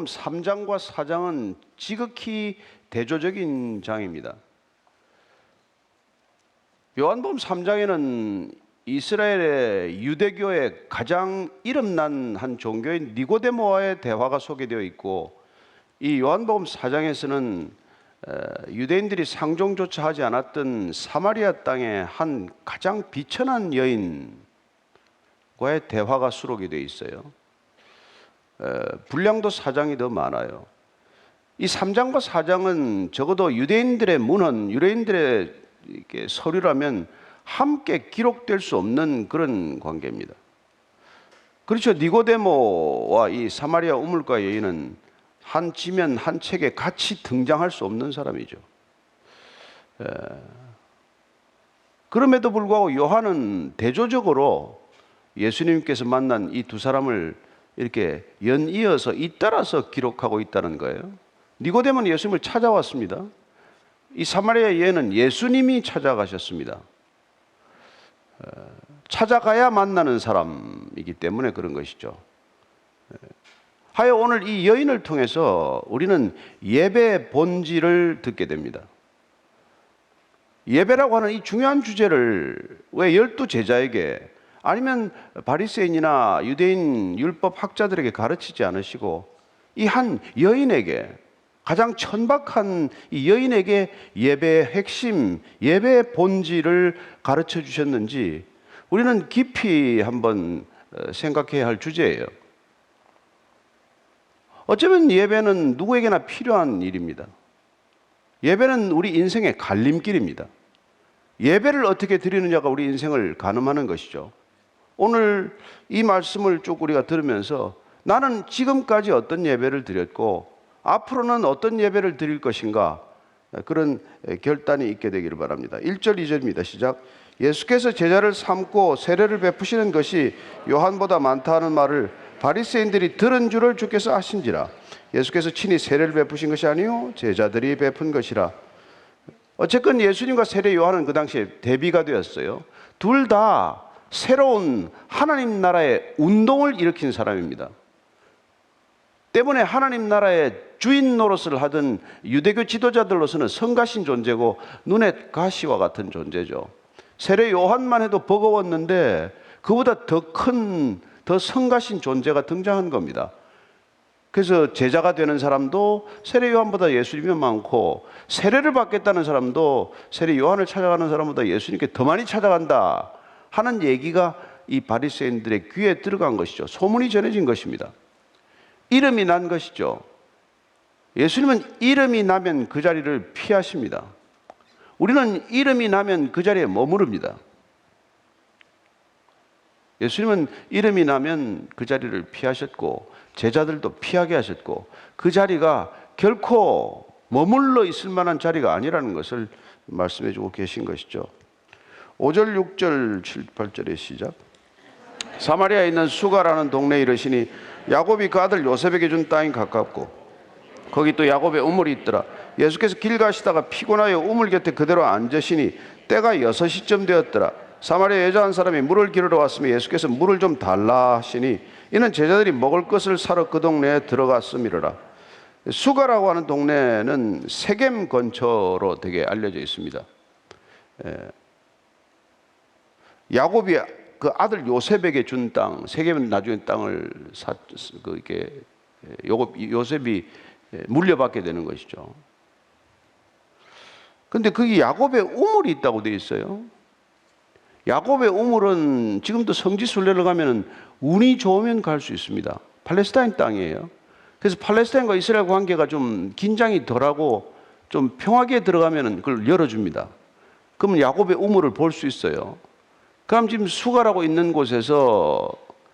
요한복음 3장과 4장은 지극히 대조적인 장입니다. 요한복음 3장에는 이스라엘의 유대교의 가장 이름난 한 종교인 니고데모와의 대화가 소개되어 있고, 이 요한복음 4장에서는 유대인들이 상종조차 하지 않았던 사마리아 땅의 한 가장 비천한 여인과의 대화가 수록이 되어 있어요. 분량도 4장이 더 많아요. 이 3장과 4장은 적어도 유대인들의 문헌, 유대인들의 서류라면 함께 기록될 수 없는 그런 관계입니다. 그렇죠. 니고데모와 이 사마리아 우물가 여인은 한 지면 한 책에 같이 등장할 수 없는 사람이죠. 그럼에도 불구하고 요한은 대조적으로 예수님께서 만난 이 두 사람을 이렇게 연이어서 잇따라서 기록하고 있다는 거예요. 니고데모는 예수님을 찾아왔습니다. 이 사마리아 여인은 예수님이 찾아가셨습니다. 찾아가야 만나는 사람이기 때문에 그런 것이죠. 하여 오늘 이 여인을 통해서 우리는 예배의 본질을 듣게 됩니다. 예배라고 하는 이 중요한 주제를 왜 12제자에게 아니면 바리새인이나 유대인 율법 학자들에게 가르치지 않으시고 이 한 여인에게, 가장 천박한 이 여인에게 예배의 핵심, 예배의 본질을 가르쳐 주셨는지 우리는 깊이 한번 생각해야 할 주제예요. 어쩌면 예배는 누구에게나 필요한 일입니다. 예배는 우리 인생의 갈림길입니다. 예배를 어떻게 드리느냐가 우리 인생을 가늠하는 것이죠. 오늘 이 말씀을 쭉 우리가 들으면서 나는 지금까지 어떤 예배를 드렸고 앞으로는 어떤 예배를 드릴 것인가, 그런 결단이 있게 되기를 바랍니다. 1절 2절입니다. 시작. 예수께서 제자를 삼고 세례를 베푸시는 것이 요한보다 많다 하는 말을 바리새인들이 들은 줄을 주께서 아신지라. 예수께서 친히 세례를 베푸신 것이 아니요 제자들이 베푼 것이라. 어쨌건 예수님과 세례 요한은 그 당시에 대비가 되었어요. 둘 다 새로운 하나님 나라의 운동을 일으킨 사람입니다. 때문에 하나님 나라의 주인 노릇을 하던 유대교 지도자들로서는 성가신 존재고 눈의 가시와 같은 존재죠. 세례 요한만 해도 버거웠는데 그보다 더 큰, 더 성가신 존재가 등장한 겁니다. 그래서 제자가 되는 사람도 세례 요한보다 예수님이 많고, 세례를 받겠다는 사람도 세례 요한을 찾아가는 사람보다 예수님께 더 많이 찾아간다 하는 얘기가 이 바리새인들의 귀에 들어간 것이죠. 소문이 전해진 것입니다. 이름이 난 것이죠. 예수님은 이름이 나면 그 자리를 피하십니다. 우리는 이름이 나면 그 자리에 머무릅니다. 예수님은 이름이 나면 그 자리를 피하셨고 제자들도 피하게 하셨고 그 자리가 결코 머물러 있을 만한 자리가 아니라는 것을 말씀해 주고 계신 것이죠. 5절 6절 7, 8절의 시작. 사마리아에 있는 수가라는 동네에 이르시니 야곱이 그 아들 요셉에게 준 땅이 가깝고 거기 또 야곱의 우물이 있더라. 예수께서 길 가시다가 피곤하여 우물 곁에 그대로 앉으시니 때가 6시쯤 되었더라. 사마리아 여자 한 사람이 물을 기르러 왔으며 예수께서 물을 좀 달라 하시니 이는 제자들이 먹을 것을 사러 그 동네에 들어갔음이로라. 수가라고 하는 동네는 세겜 근처로 되게 알려져 있습니다. 야곱이 그 아들 요셉에게 준 땅, 세겜은 나중에 땅을 요셉이 물려받게 되는 것이죠. 근데 거기 야곱의 우물이 있다고 되어 있어요. 야곱의 우물은 지금도 성지 순례를 가면 운이 좋으면 갈 수 있습니다. 팔레스타인 땅이에요. 그래서 팔레스타인과 이스라엘 관계가 좀 긴장이 덜하고 좀 평화기에 들어가면 그걸 열어줍니다. 그러면 야곱의 우물을 볼 수 있어요. 그럼 지금 수가라고 있는 곳에서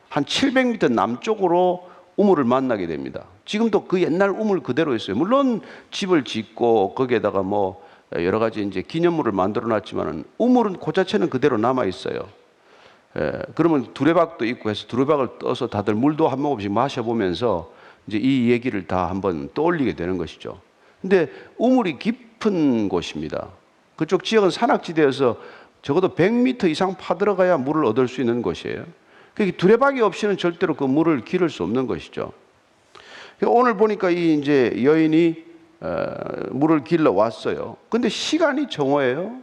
한 700m 남쪽으로 우물을 만나게 됩니다. 지금도 그 옛날 우물 그대로 있어요. 물론 집을 짓고 거기에다가 뭐 여러 가지 이제 기념물을 만들어 놨지만은 우물은 그 자체는 그대로 남아 있어요. 그러면 두레박도 있고 해서 두레박을 떠서 다들 물도 한 모금씩 마셔보면서 이제 이 얘기를 다 한번 떠올리게 되는 것이죠. 근데 우물이 깊은 곳입니다. 그쪽 지역은 산악지대여서 적어도 100m 이상 파들어가야 물을 얻을 수 있는 곳이에요. 그러니까 두레박이 없이는 절대로 그 물을 기를 수 없는 것이죠. 오늘 보니까 이 이제 여인이 물을 길러 왔어요. 근데 시간이 정오예요.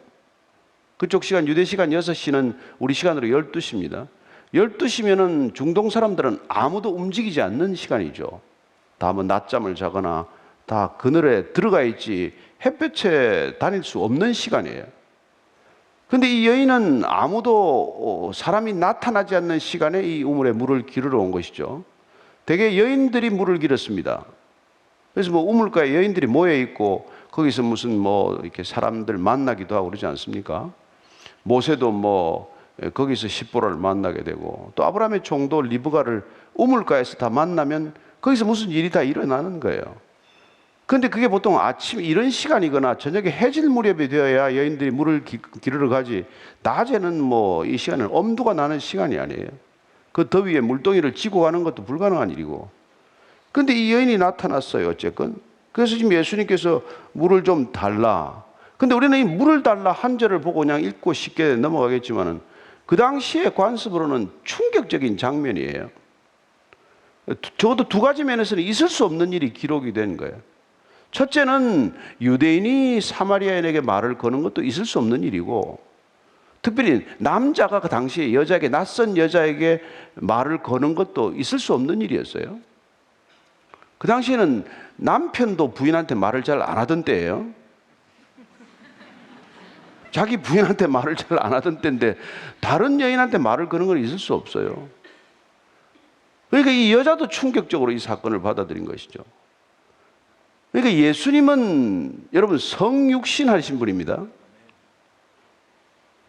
그쪽 시간, 유대 시간 6시는 우리 시간으로 12시입니다. 12시면은 중동 사람들은 아무도 움직이지 않는 시간이죠. 다 뭐 낮잠을 자거나 다 그늘에 들어가 있지 햇볕에 다닐 수 없는 시간이에요. 근데 이 여인은 아무도 사람이 나타나지 않는 시간에 이 우물에 물을 기르러 온 것이죠. 대개 여인들이 물을 길었습니다. 그래서 뭐 우물가에 여인들이 모여 있고 거기서 무슨 뭐 이렇게 사람들 만나기도 하고 그러지 않습니까? 모세도 뭐 거기서 십보라를 만나게 되고 또 아브라함의 종도 리브가를 우물가에서 다 만나면 거기서 무슨 일이 다 일어나는 거예요. 그런데 그게 보통 아침 이런 시간이거나 저녁에 해질 무렵이 되어야 여인들이 물을 기르러 가지, 낮에는 뭐 이 시간은 엄두가 나는 시간이 아니에요. 그 더위에 물동이를 지고 가는 것도 불가능한 일이고. 그런데 이 여인이 나타났어요, 어쨌건. 그래서 지금 예수님께서 물을 좀 달라. 근데 우리는 이 물을 달라 한 절을 보고 그냥 읽고 쉽게 넘어가겠지만은 그 당시의 관습으로는 충격적인 장면이에요. 적어도 두 가지 면에서는 있을 수 없는 일이 기록이 된 거예요. 첫째는 유대인이 사마리아인에게 말을 거는 것도 있을 수 없는 일이고, 특별히 남자가 그 당시에 여자에게, 낯선 여자에게 말을 거는 것도 있을 수 없는 일이었어요. 그 당시에는 남편도 부인한테 말을 잘 안 하던 때예요. 자기 부인한테 말을 잘 안 하던 때인데 다른 여인한테 말을 거는 건 있을 수 없어요. 그러니까 이 여자도 충격적으로 이 사건을 받아들인 것이죠. 그러니까 예수님은 여러분 성육신 하신 분입니다.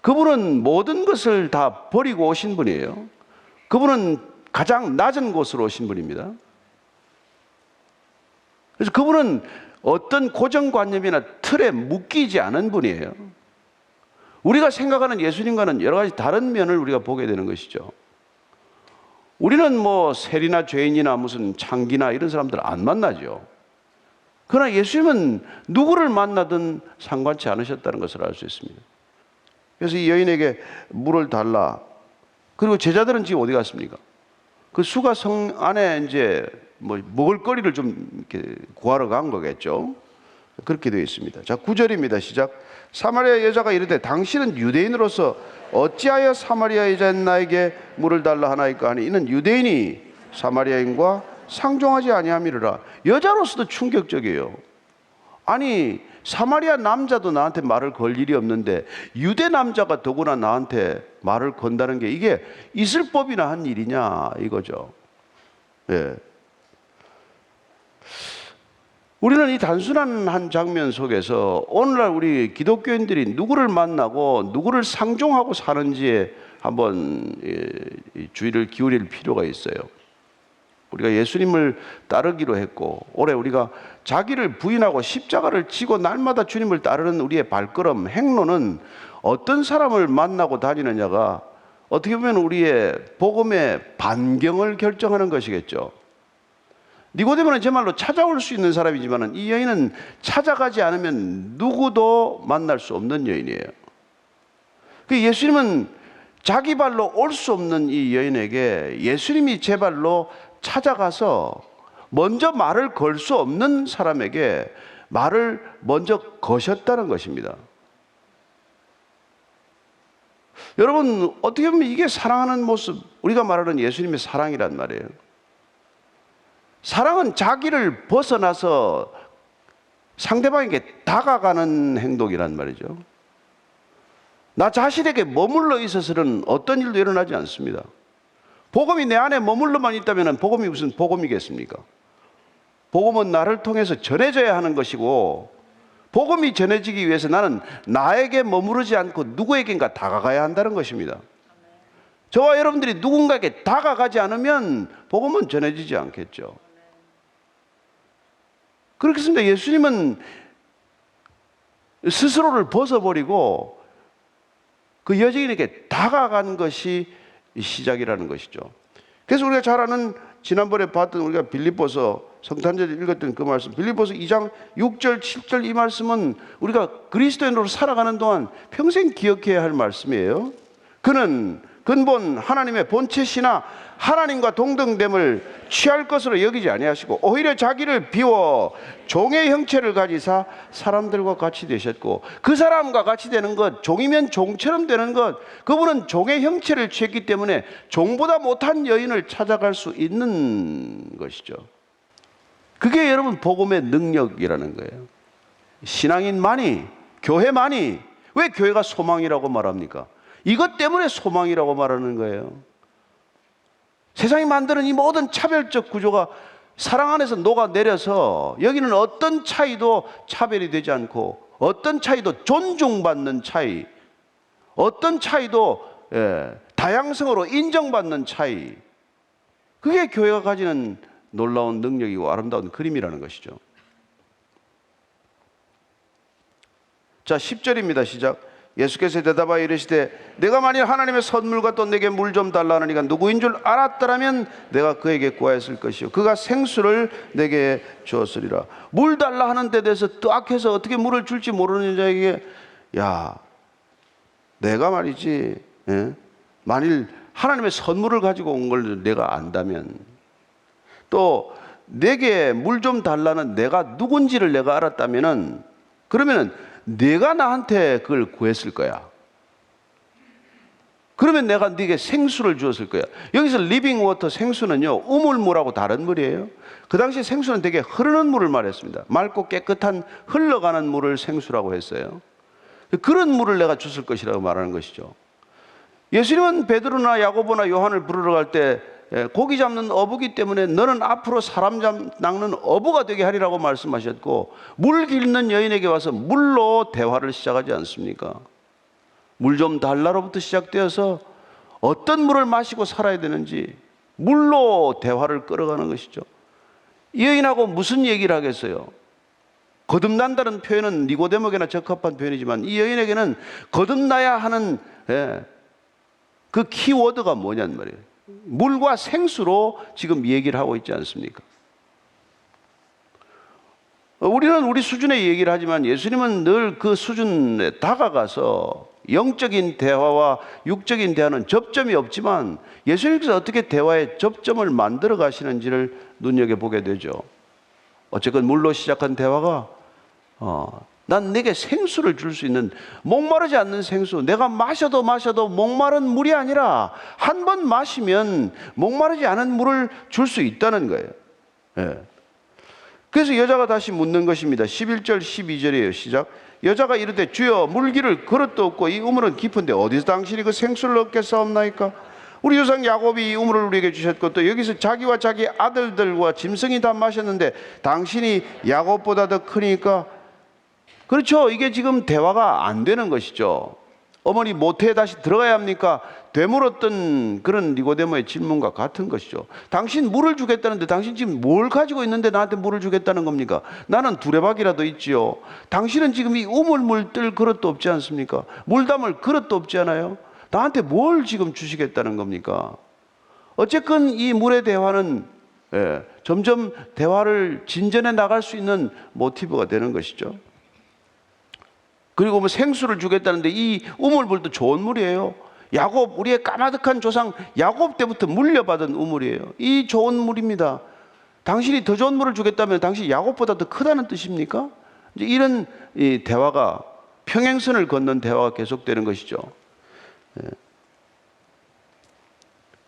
그분은 모든 것을 다 버리고 오신 분이에요. 그분은 가장 낮은 곳으로 오신 분입니다. 그래서 그분은 어떤 고정관념이나 틀에 묶이지 않은 분이에요. 우리가 생각하는 예수님과는 여러 가지 다른 면을 우리가 보게 되는 것이죠. 우리는 뭐 세리나 죄인이나 무슨 창기나 이런 사람들 안 만나죠. 그러나 예수님은 누구를 만나든 상관치 않으셨다는 것을 알 수 있습니다. 그래서 이 여인에게 물을 달라. 그리고 제자들은 지금 어디 갔습니까? 그 수가 성 안에 이제 뭐 먹을거리를 좀 이렇게 구하러 간 거겠죠. 그렇게 되어 있습니다. 자, 9절입니다. 시작. 사마리아 여자가 이르되 당신은 유대인으로서 어찌하여 사마리아 여자인 나에게 물을 달라 하나이까 하니 이는 유대인이 사마리아인과 상종하지 아니함이라. 여자로서도 충격적이에요. 아니 사마리아 남자도 나한테 말을 걸 일이 없는데 유대 남자가 더구나 나한테 말을 건다는 게 이게 있을 법이나 한 일이냐 이거죠. 예. 우리는 이 단순한 한 장면 속에서 오늘날 우리 기독교인들이 누구를 만나고 누구를 상종하고 사는지에 한번 주의를 기울일 필요가 있어요. 우리가 예수님을 따르기로 했고 올해 우리가 자기를 부인하고 십자가를 지고 날마다 주님을 따르는 우리의 발걸음, 행로는 어떤 사람을 만나고 다니느냐가 어떻게 보면 우리의 복음의 반경을 결정하는 것이겠죠. 니고데모는 제 말로 찾아올 수 있는 사람이지만 이 여인은 찾아가지 않으면 누구도 만날 수 없는 여인이에요. 예수님은 자기 발로 올 수 없는 이 여인에게 예수님이 제 발로 찾아가서 먼저 말을 걸 수 없는 사람에게 말을 먼저 거셨다는 것입니다. 여러분 어떻게 보면 이게 사랑하는 모습, 우리가 말하는 예수님의 사랑이란 말이에요. 사랑은 자기를 벗어나서 상대방에게 다가가는 행동이란 말이죠. 나 자신에게 머물러 있어서는 어떤 일도 일어나지 않습니다. 복음이 내 안에 머물러만 있다면 복음이 무슨 복음이겠습니까? 복음은 나를 통해서 전해져야 하는 것이고 복음이 전해지기 위해서 나는 나에게 머무르지 않고 누구에겐가 다가가야 한다는 것입니다. 저와 여러분들이 누군가에게 다가가지 않으면 복음은 전해지지 않겠죠. 그렇겠습니다. 예수님은 스스로를 벗어버리고 그 여자인에게 다가간 것이 시작이라는 것이죠. 그래서 우리가 잘 아는 지난번에 봤던 우리가 빌립보서 성탄절에 읽었던 그 말씀, 빌립보서 2장 6절 7절 이 말씀은 우리가 그리스도인으로 살아가는 동안 평생 기억해야 할 말씀이에요. 그는 근본 하나님의 본체시나 하나님과 동등됨을 취할 것으로 여기지 아니하시고 오히려 자기를 비워 종의 형체를 가지사 사람들과 같이 되셨고, 그 사람과 같이 되는 것, 종이면 종처럼 되는 것, 그분은 종의 형체를 취했기 때문에 종보다 못한 여인을 찾아갈 수 있는 것이죠. 그게 여러분 복음의 능력이라는 거예요. 신앙인만이, 교회만이, 왜 교회가 소망이라고 말합니까? 이것 때문에 소망이라고 말하는 거예요. 세상이 만드는 이 모든 차별적 구조가 사랑 안에서 녹아내려서 여기는 어떤 차이도 차별이 되지 않고, 어떤 차이도 존중받는 차이, 어떤 차이도 다양성으로 인정받는 차이, 그게 교회가 가지는 놀라운 능력이고 아름다운 그림이라는 것이죠. 자, 10절입니다. 시작. 예수께서 대답하여 이르시되 내가 만일 하나님의 선물과 또 내게 물 좀 달라 하느니가 누구인 줄 알았더라면 내가 그에게 구하였을 것이요 그가 생수를 내게 주었으리라. 물 달라 하는 데 대해서 뜨악해서 어떻게 물을 줄지 모르는 자에게, 야, 내가 말이지, 만일 하나님의 선물을 가지고 온 걸 내가 안다면, 또 내게 물 좀 달라는 내가 누군지를 내가 알았다면은, 그러면은 내가 나한테 그걸 구했을 거야. 그러면 내가 네게 생수를 주었을 거야. 여기서 리빙 워터, 생수는요, 우물물하고 다른 물이에요. 그 당시 생수는 되게 흐르는 물을 말했습니다. 맑고 깨끗한 흘러가는 물을 생수라고 했어요. 그런 물을 내가 줬을 것이라고 말하는 것이죠. 예수님은 베드로나 야고보나 요한을 부르러 갈 때 고기 잡는 어부기 때문에 너는 앞으로 사람 낚는 어부가 되게 하리라고 말씀하셨고, 물 길는 여인에게 와서 물로 대화를 시작하지 않습니까? 물 좀 달라로부터 시작되어서 어떤 물을 마시고 살아야 되는지 물로 대화를 끌어가는 것이죠. 이 여인하고 무슨 얘기를 하겠어요? 거듭난다는 표현은 니고데모에게나 적합한 표현이지만 이 여인에게는 거듭나야 하는 그 키워드가 뭐냔 말이에요. 물과 생수로 지금 얘기를 하고 있지 않습니까? 우리는 우리 수준의 얘기를 하지만 예수님은 늘 그 수준에 다가가서 영적인 대화와 육적인 대화는 접점이 없지만 예수님께서 어떻게 대화의 접점을 만들어 가시는지를 눈여겨보게 되죠. 어쨌건 물로 시작한 대화가 난 내게 생수를 줄 수 있는, 목마르지 않는 생수, 내가 마셔도 목마른 물이 아니라 한 번 마시면 목마르지 않은 물을 줄 수 있다는 거예요. 그래서 여자가 다시 묻는 것입니다. 11절 12절이에요. 시작. 여자가 이르되 주여 물기를 그릇도 없고 이 우물은 깊은데 어디서 당신이 그 생수를 얻겠사옵나이까? 우리 조상 야곱이 이 우물을 우리에게 주셨고 또 여기서 자기와 자기 아들들과 짐승이 다 마셨는데 당신이 야곱보다 더 크니까. 그렇죠. 이게 지금 대화가 안 되는 것이죠. 어머니 모태에 다시 들어가야 합니까? 되물었던 그런 니고데모의 질문과 같은 것이죠. 당신 물을 주겠다는데 당신 지금 뭘 가지고 있는데 나한테 물을 주겠다는 겁니까? 나는 두레박이라도 있지요. 당신은 지금 이 우물물 뜰 그릇도 없지 않습니까? 물 담을 그릇도 없지 않아요? 나한테 뭘 지금 주시겠다는 겁니까? 어쨌건 이 물의 대화는 점점 대화를 진전해 나갈 수 있는 모티브가 되는 것이죠. 그리고 뭐 생수를 주겠다는데 이 우물물도 좋은 물이에요. 야곱, 우리의 까마득한 조상 야곱 때부터 물려받은 우물이에요. 이 좋은 물입니다. 당신이 더 좋은 물을 주겠다면 당신이 야곱보다 더 크다는 뜻입니까? 이제 이런 이 대화가, 평행선을 걷는 대화가 계속되는 것이죠.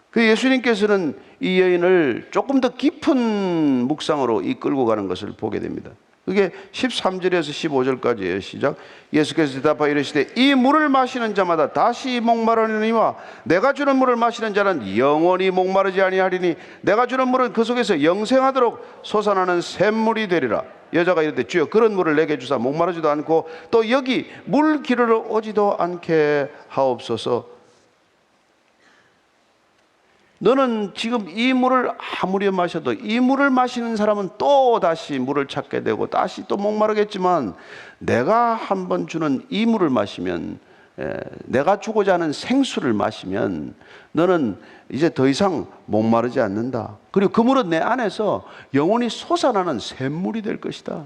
그 예수님께서는 이 여인을 조금 더 깊은 묵상으로 이끌고 가는 것을 보게 됩니다. 그게 13절에서 15절까지예요. 시작. 예수께서 대답하여 이르시되 이 물을 마시는 자마다 다시 목마르느니와 내가 주는 물을 마시는 자는 영원히 목마르지 아니하리니 내가 주는 물은 그 속에서 영생하도록 솟아나는 샘물이 되리라. 여자가 이르되 주여 그런 물을 내게 주사 목마르지도 않고 또 여기 물 기르러 오지도 않게 하옵소서. 너는 지금 이 물을 아무리 마셔도 이 물을 마시는 사람은 또 다시 물을 찾게 되고 다시 또 목마르겠지만 내가 한번 주는 이 물을 마시면, 내가 주고자 하는 생수를 마시면 너는 이제 더 이상 목마르지 않는다. 그리고 그 물은 내 안에서 영원히 솟아나는 샘물이 될 것이다.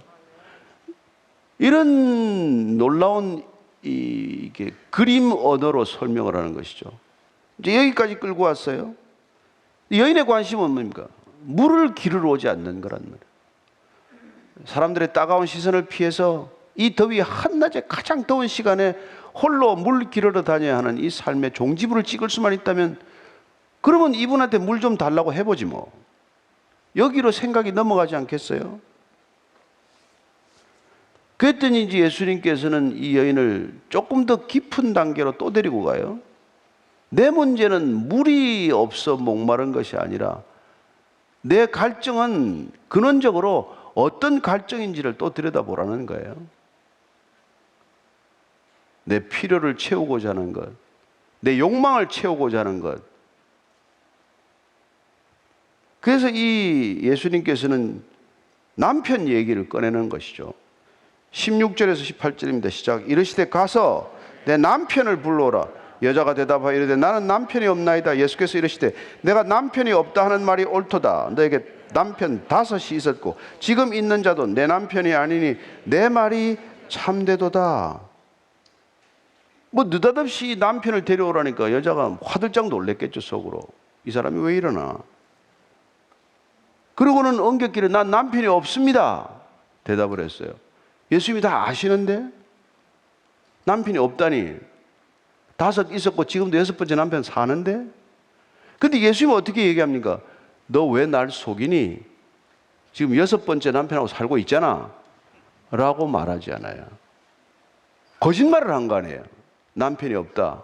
이런 놀라운 이게 그림 언어로 설명을 하는 것이죠. 이제 여기까지 끌고 왔어요. 여인의 관심은 뭡니까? 물을 기르러 오지 않는 거란 말이에요. 사람들의 따가운 시선을 피해서 이 더위 한낮에 가장 더운 시간에 홀로 물 기르러 다녀야 하는 이 삶의 종지부를 찍을 수만 있다면, 그러면 이분한테 물 좀 달라고 해보지 뭐. 여기로 생각이 넘어가지 않겠어요? 그랬더니 이제 예수님께서는 이 여인을 조금 더 깊은 단계로 또 데리고 가요. 내 문제는 물이 없어 목마른 것이 아니라 내 갈증은 근원적으로 어떤 갈증인지를 또 들여다보라는 거예요. 내 필요를 채우고자 하는 것, 내 욕망을 채우고자 하는 것. 그래서 이 예수님께서는 남편 얘기를 꺼내는 것이죠. 16절에서 18절입니다. 시작. 이르시되 가서 내 남편을 불러오라. 여자가 대답하여 이르되 나는 남편이 없나이다. 예수께서 이르시되 내가 남편이 없다 하는 말이 옳도다. 너에게 남편 5이 있었고 지금 있는 자도 내 남편이 아니니 내 말이 참되도다. 뭐 느닷없이 남편을 데려오라니까 여자가 화들짝 놀랬겠죠, 속으로. 이 사람이 왜 이러나. 그러고는 엉겹기를 난 남편이 없습니다 대답을 했어요. 예수님이 다 아시는데 남편이 없다니. 5 있었고 지금도 6번째 남편 사는데. 근데 예수님은 어떻게 얘기합니까? 너 왜 날 속이니? 지금 6번째 남편하고 살고 있잖아 라고 말하지 않아요. 거짓말을 한 거 아니에요. 남편이 없다.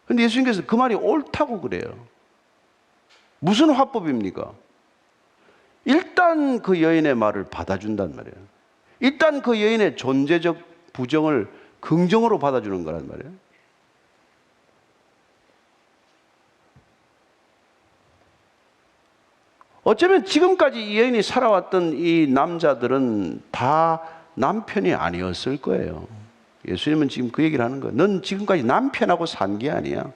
근데 예수님께서 그 말이 옳다고 그래요. 무슨 화법입니까? 일단 그 여인의 말을 받아준단 말이에요. 일단 그 여인의 존재적 부정을 긍정으로 받아주는 거란 말이에요. 어쩌면 지금까지 이 여인이 살아왔던 이 남자들은 다 남편이 아니었을 거예요. 예수님은 지금 그 얘기를 하는 거예요. 넌 지금까지 남편하고 산 게 아니야.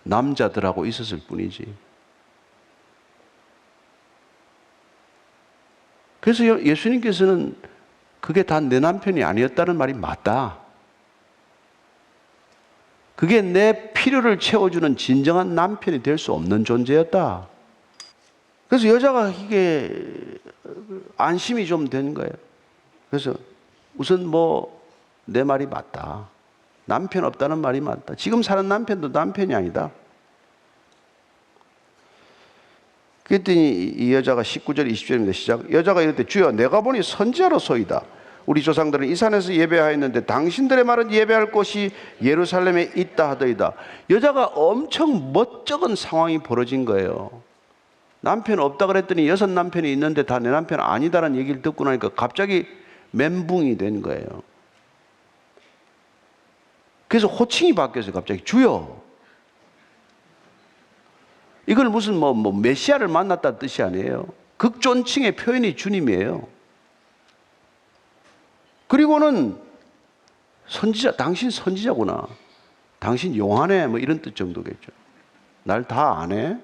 남자들하고 있었을 뿐이지. 그래서 예수님께서는 그게 다 내 남편이 아니었다는 말이 맞다. 그게 내 필요를 채워주는 진정한 남편이 될 수 없는 존재였다. 그래서 여자가 이게 안심이 좀 된 거예요. 그래서 우선 뭐 내 말이 맞다. 남편 없다는 말이 맞다. 지금 사는 남편도 남편이 아니다. 그랬더니 이 여자가 19절 20절입니다. 시작. 여자가 이럴 때 주여 내가 보니 선지자로소이다. 우리 조상들은 이 산에서 예배하였는데 당신들의 말은 예배할 곳이 예루살렘에 있다 하더이다. 여자가 엄청 멋쩍은 상황이 벌어진 거예요. 남편 없다 그랬더니 6 남편이 있는데 다 내 남편 아니다라는 얘기를 듣고 나니까 갑자기 멘붕이 된 거예요. 그래서 호칭이 바뀌었어요. 갑자기 주여. 이걸 무슨 메시아를 만났다는 뜻이 아니에요. 극존칭의 표현이 주님이에요. 그리고는 선지자, 당신 선지자구나. 당신 용하네. 뭐 이런 뜻 정도겠죠. 날 다 아네.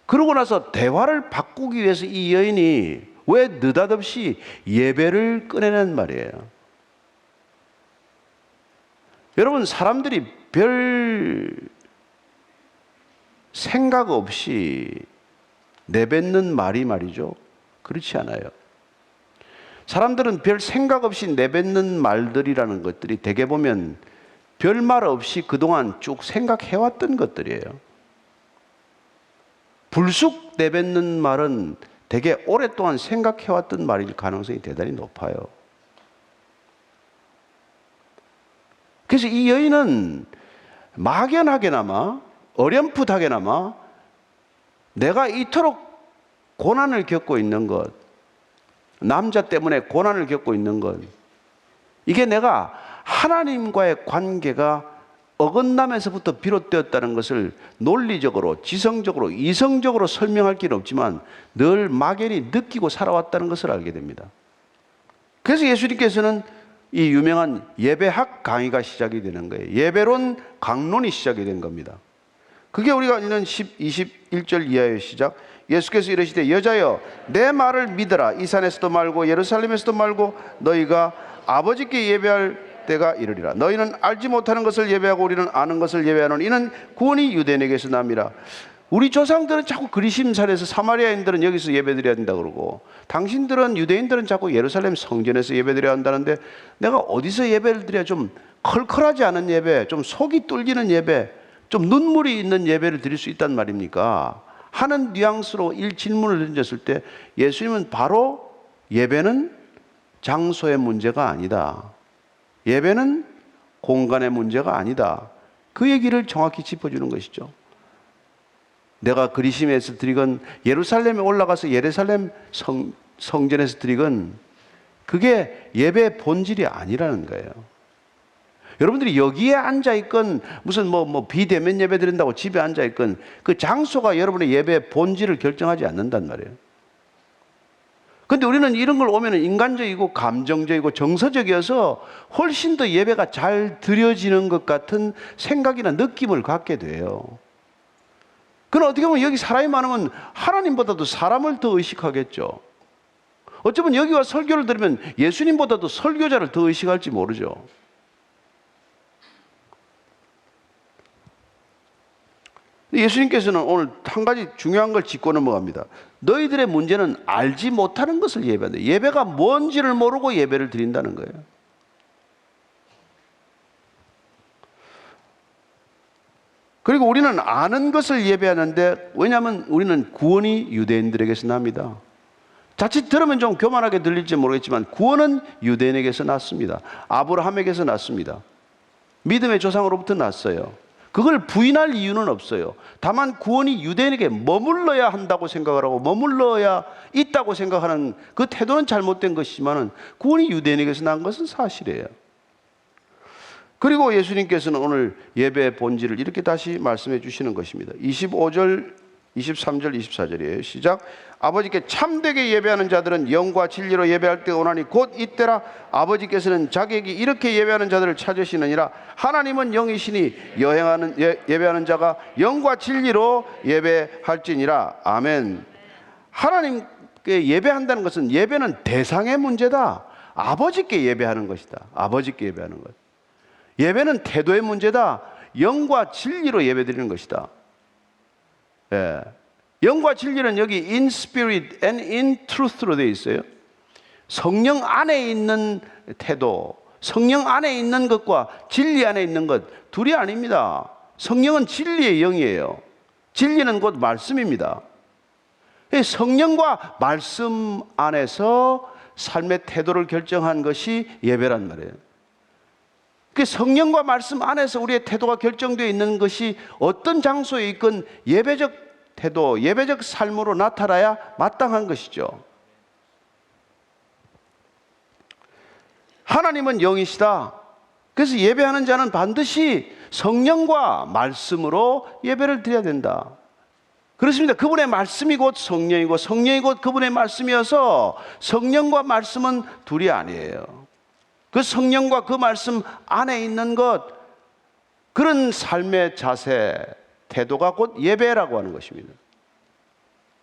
그러고 나서 대화를 바꾸기 위해서 이 여인이 왜 느닷없이 예배를 꺼내는 말이에요. 여러분, 사람들이 별 생각 없이 내뱉는 말이 말이죠. 그렇지 않아요. 사람들은 별 생각 없이 내뱉는 말들이라는 것들이 대개 보면 별 말 없이 그동안 쭉 생각해왔던 것들이에요. 불쑥 내뱉는 말은 대개 오랫동안 생각해왔던 말일 가능성이 대단히 높아요. 그래서 이 여인은 막연하게나마 어렴풋하게나마 내가 이토록 고난을 겪고 있는 것, 남자 때문에 고난을 겪고 있는 것, 이게 내가 하나님과의 관계가 어긋남에서부터 비롯되었다는 것을 논리적으로, 지성적으로, 이성적으로 설명할 길은 없지만 늘 막연히 느끼고 살아왔다는 것을 알게 됩니다. 그래서 예수님께서는 이 유명한 예배학 강의가 시작이 되는 거예요. 예배론 강론이 시작이 된 겁니다. 그게 우리가 읽는 21절 이하의 시작. 예수께서 이르시되 여자여 내 말을 믿으라. 이 산에서도 말고 예루살렘에서도 말고 너희가 아버지께 예배할 때가 이르리라. 너희는 알지 못하는 것을 예배하고 우리는 아는 것을 예배하노니 이는 구원이 유대인에게서 남이라. 우리 조상들은 자꾸 그리심산에서, 사마리아인들은 여기서 예배드려야 된다 그러고, 당신들은, 유대인들은 자꾸 예루살렘 성전에서 예배드려야 한다는데, 내가 어디서 예배를 드려야 좀 컬컬하지 않은 예배, 좀 속이 뚫리는 예배, 좀 눈물이 있는 예배를 드릴 수 있단 말입니까? 하는 뉘앙스로 질문을 던졌을 때 예수님은 바로 예배는 장소의 문제가 아니다, 예배는 공간의 문제가 아니다, 그 얘기를 정확히 짚어주는 것이죠. 내가 그리심에서 드리건 예루살렘에 올라가서 예루살렘 성전에서 드리건 그게 예배의 본질이 아니라는 거예요. 여러분들이 여기에 앉아있건 무슨 비대면 예배 드린다고 집에 앉아있건 그 장소가 여러분의 예배의 본질을 결정하지 않는단 말이에요. 근데 우리는 이런 걸 오면 인간적이고 감정적이고 정서적이어서 훨씬 더 예배가 잘 드려지는 것 같은 생각이나 느낌을 갖게 돼요. 그럼 어떻게 보면 여기 사람이 많으면 하나님보다도 사람을 더 의식하겠죠. 어쩌면 여기 와 설교를 들으면 예수님보다도 설교자를 더 의식할지 모르죠. 예수님께서는 오늘 한 가지 중요한 걸 짚고 넘어갑니다. 너희들의 문제는 알지 못하는 것을 예배한다. 예배가 뭔지를 모르고 예배를 드린다는 거예요. 그리고 우리는 아는 것을 예배하는데, 왜냐하면 우리는 구원이 유대인들에게서 납니다. 자칫 들으면 좀 교만하게 들릴지 모르겠지만 구원은 유대인에게서 났습니다. 아브라함에게서 났습니다. 믿음의 조상으로부터 났어요. 그걸 부인할 이유는 없어요. 다만 구원이 유대인에게 머물러야 한다고 생각을 하고 머물러야 있다고 생각하는 그 태도는 잘못된 것이지만 구원이 유대인에게서 난 것은 사실이에요. 그리고 예수님께서는 오늘 예배의 본질을 이렇게 다시 말씀해 주시는 것입니다. 25절, 23절, 24절이에요. 시작. 아버지께 참되게 예배하는 자들은 영과 진리로 예배할 때가 오나니 곧 이때라. 아버지께서는 자기에게 이렇게 예배하는 자들을 찾으시느니라. 하나님은 영이시니 예배하는 자가 영과 진리로 예배할지니라. 아멘. 하나님께 예배한다는 것은, 예배는 대상의 문제다. 아버지께 예배하는 것이다. 아버지께 예배하는 것. 예배는 태도의 문제다. 영과 진리로 예배드리는 것이다. 예. 영과 진리는 여기 in spirit and in truth로 되어 있어요. 성령 안에 있는 태도, 성령 안에 있는 것과 진리 안에 있는 것 둘이 아닙니다. 성령은 진리의 영이에요. 진리는 곧 말씀입니다. 성령과 말씀 안에서 삶의 태도를 결정한 것이 예배란 말이에요. 그 성령과 말씀 안에서 우리의 태도가 결정되어 있는 것이 어떤 장소에 있건 예배적 태도, 예배적 삶으로 나타나야 마땅한 것이죠. 하나님은 영이시다. 그래서 예배하는 자는 반드시 성령과 말씀으로 예배를 드려야 된다. 그렇습니다. 그분의 말씀이 곧 성령이고 성령이 곧 그분의 말씀이어서 성령과 말씀은 둘이 아니에요. 그 성령과 그 말씀 안에 있는 것, 그런 삶의 자세, 태도가 곧 예배라고 하는 것입니다.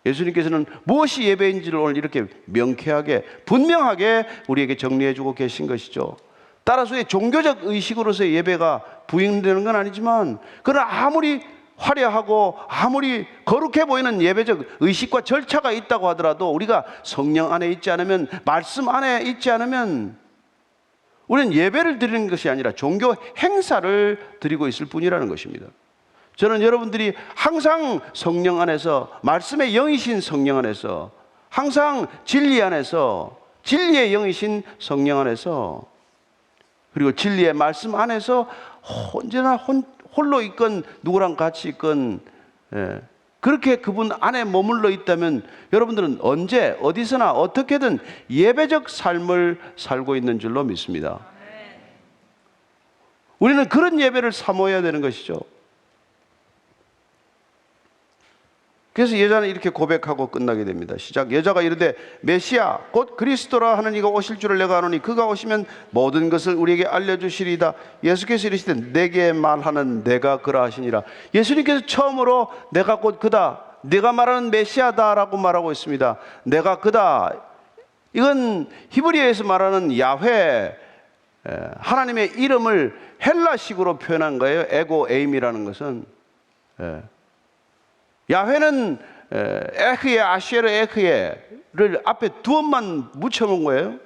예수님께서는 무엇이 예배인지를 오늘 이렇게 명쾌하게, 분명하게 우리에게 정리해 주고 계신 것이죠. 따라서 종교적 의식으로서의 예배가 부인되는 건 아니지만, 그러나 아무리 화려하고 아무리 거룩해 보이는 예배적 의식과 절차가 있다고 하더라도 우리가 성령 안에 있지 않으면, 말씀 안에 있지 않으면 우리는 예배를 드리는 것이 아니라 종교 행사를 드리고 있을 뿐이라는 것입니다. 저는 여러분들이 항상 성령 안에서, 말씀의 영이신 성령 안에서, 항상 진리 안에서, 진리의 영이신 성령 안에서, 그리고 진리의 말씀 안에서 언제나 홀로 있건 누구랑 같이 있건 그렇게 그분 안에 머물러 있다면 여러분들은 언제 어디서나 어떻게든 예배적 삶을 살고 있는 줄로 믿습니다. 우리는 그런 예배를 사모해야 되는 것이죠. 그래서 여자는 이렇게 고백하고 끝나게 됩니다. 시작. 여자가 이르되 메시아 곧 그리스도라 하는 이가 오실 줄을 내가 아노니 그가 오시면 모든 것을 우리에게 알려주시리이다. 예수께서 이르시되 내게 말하는 내가 그라 하시니라. 예수님께서 처음으로 내가 곧 그다, 내가 말하는 메시아다라고 말하고 있습니다. 내가 그다, 이건 히브리어에서 말하는 야훼, 하나님의 이름을 헬라식으로 표현한 거예요. 에고 에임이라는 것은. 야훼는 에흐예, 아쉐르 에흐예를 앞에 두 번만 묻혀놓은 거예요.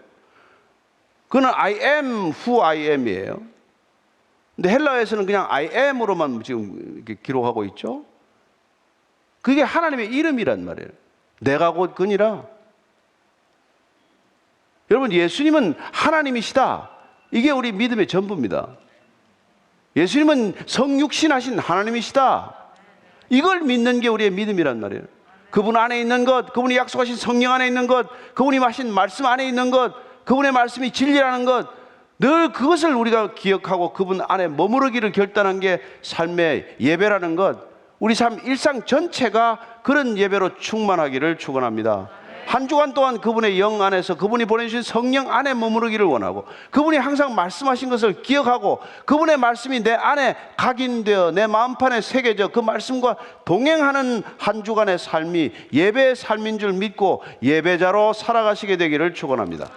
그는 I am who I am이에요. 근데 헬라어에서는 그냥 I am으로만 지금 이렇게 기록하고 있죠. 그게 하나님의 이름이란 말이에요. 내가 곧 그니라. 여러분, 예수님은 하나님이시다. 이게 우리 믿음의 전부입니다. 예수님은 성육신하신 하나님이시다. 이걸 믿는 게 우리의 믿음이란 말이에요. 그분 안에 있는 것, 그분이 약속하신 성령 안에 있는 것, 그분이 하신 말씀 안에 있는 것, 그분의 말씀이 진리라는 것, 늘 그것을 우리가 기억하고 그분 안에 머무르기를 결단한 게 삶의 예배라는 것, 우리 삶 일상 전체가 그런 예배로 충만하기를 축원합니다. 한 주간 동안 그분의 영 안에서 그분이 보내주신 성령 안에 머무르기를 원하고, 그분이 항상 말씀하신 것을 기억하고, 그분의 말씀이 내 안에 각인되어 내 마음판에 새겨져 그 말씀과 동행하는 한 주간의 삶이 예배의 삶인 줄 믿고 예배자로 살아가시게 되기를 축원합니다.